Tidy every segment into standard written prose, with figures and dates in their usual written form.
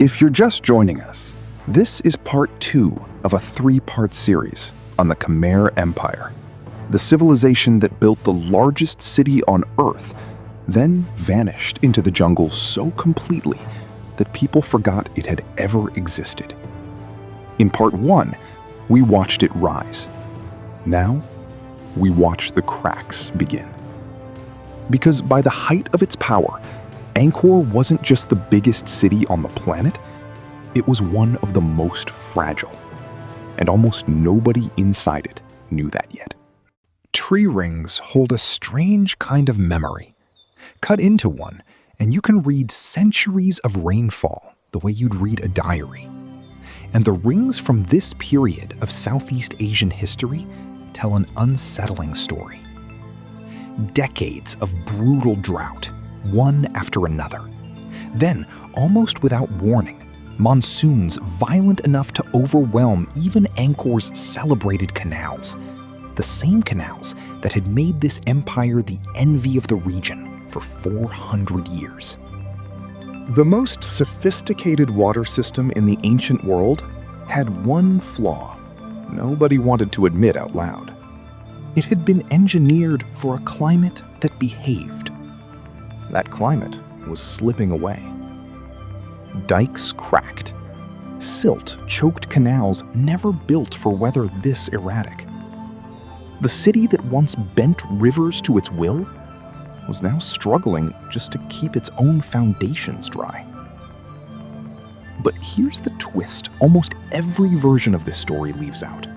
If you're just joining us, this is part 2 of a 3-part series on the Khmer Empire, the civilization that built the largest city on Earth, then vanished into the jungle so completely that people forgot it had ever existed. In part 1, we watched it rise. Now, we watch the cracks begin. Because by the height of its power, Angkor wasn't just the biggest city on the planet, it was one of the most fragile. And almost nobody inside it knew that yet. Tree rings hold a strange kind of memory. Cut into one, and you can read centuries of rainfall the way you'd read a diary. And the rings from this period of Southeast Asian history tell an unsettling story. Decades of brutal drought, one after another. Then, almost without warning, monsoons violent enough to overwhelm even Angkor's celebrated canals. The same canals that had made this empire the envy of the region for 400 years. The most sophisticated water system in the ancient world had one flaw nobody wanted to admit out loud. It had been engineered for a climate that behaved. That climate was slipping away. Dikes cracked. Silt-choked canals never built for weather this erratic. The city that once bent rivers to its will was now struggling just to keep its own foundations dry. But here's the twist almost every version of this story leaves out.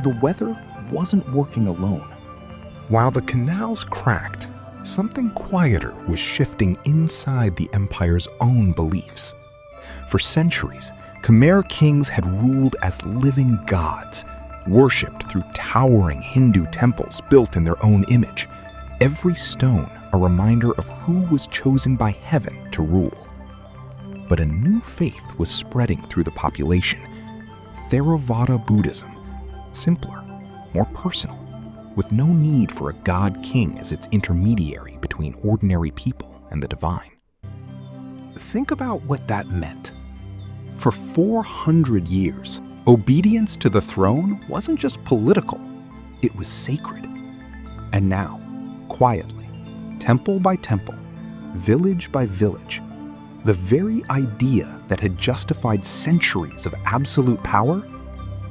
The weather wasn't working alone. While the canals cracked, something quieter was shifting inside the empire's own beliefs. For centuries, Khmer kings had ruled as living gods, worshipped through towering Hindu temples built in their own image, every stone a reminder of who was chosen by heaven to rule. But a new faith was spreading through the population, Theravada Buddhism, simpler, more personal, with no need for a god-king as its intermediary between ordinary people and the divine. Think about what that meant. For 400 years, obedience to the throne wasn't just political, it was sacred. And now, quietly, temple by temple, village by village, the very idea that had justified centuries of absolute power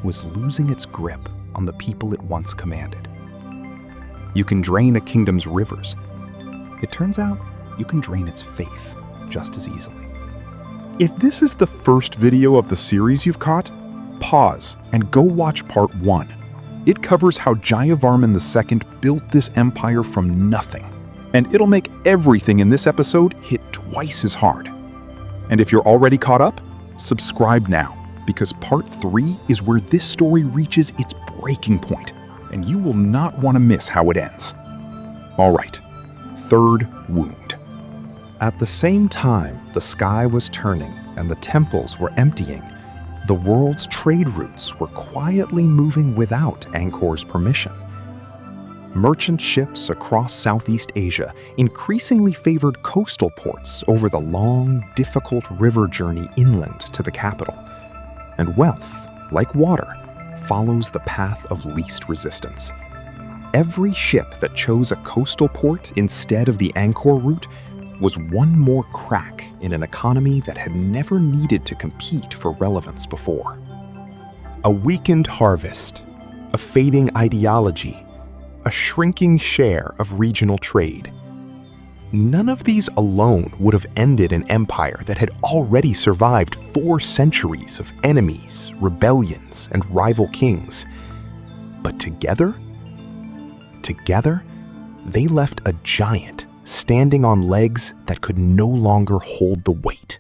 was losing its grip on the people it once commanded. You can drain a kingdom's rivers. It turns out you can drain its faith just as easily. If this is the first video of the series you've caught, pause and go watch part 1. It covers how Jayavarman II built this empire from nothing. And it'll make everything in this episode hit twice as hard. And if you're already caught up, subscribe now, because part 3 is where this story reaches its breaking point, and you will not want to miss how it ends. All right, third wound. At the same time the sky was turning and the temples were emptying, the world's trade routes were quietly moving without Angkor's permission. Merchant ships across Southeast Asia increasingly favored coastal ports over the long, difficult river journey inland to the capital. And wealth, like water, follows the path of least resistance. Every ship that chose a coastal port instead of the Angkor route was one more crack in an economy that had never needed to compete for relevance before. A weakened harvest, a fading ideology, a shrinking share of regional trade. None of these alone would have ended an empire that had already survived 4 centuries of enemies, rebellions, and rival kings. But together, they left a giant standing on legs that could no longer hold the weight.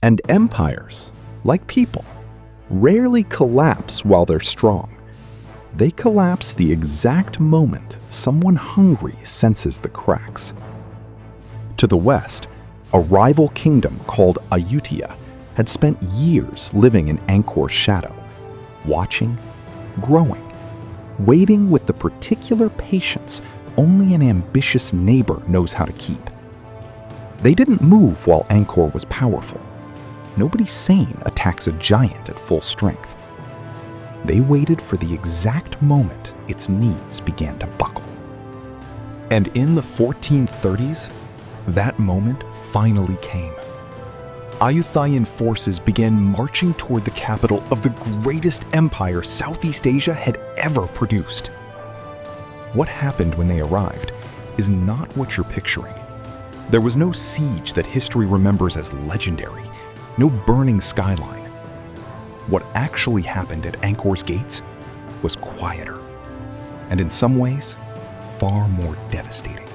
And empires, like people, rarely collapse while they're strong. They collapse the exact moment someone hungry senses the cracks. To the west, a rival kingdom called Ayutthaya had spent years living in Angkor's shadow, watching, growing, waiting with the particular patience only an ambitious neighbor knows how to keep. They didn't move while Angkor was powerful. Nobody sane attacks a giant at full strength. They waited for the exact moment its knees began to buckle. And in the 1430s, that moment finally came. Ayutthayan forces began marching toward the capital of the greatest empire Southeast Asia had ever produced. What happened when they arrived is not what you're picturing. There was no siege that history remembers as legendary, no burning skyline. What actually happened at Angkor's gates was quieter, and in some ways, far more devastating.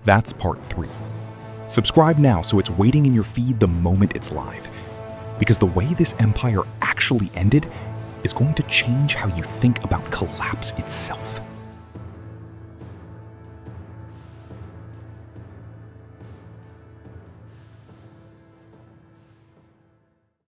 That's part 3. Subscribe now so it's waiting in your feed the moment it's live, because the way this empire actually ended is going to change how you think about collapse itself.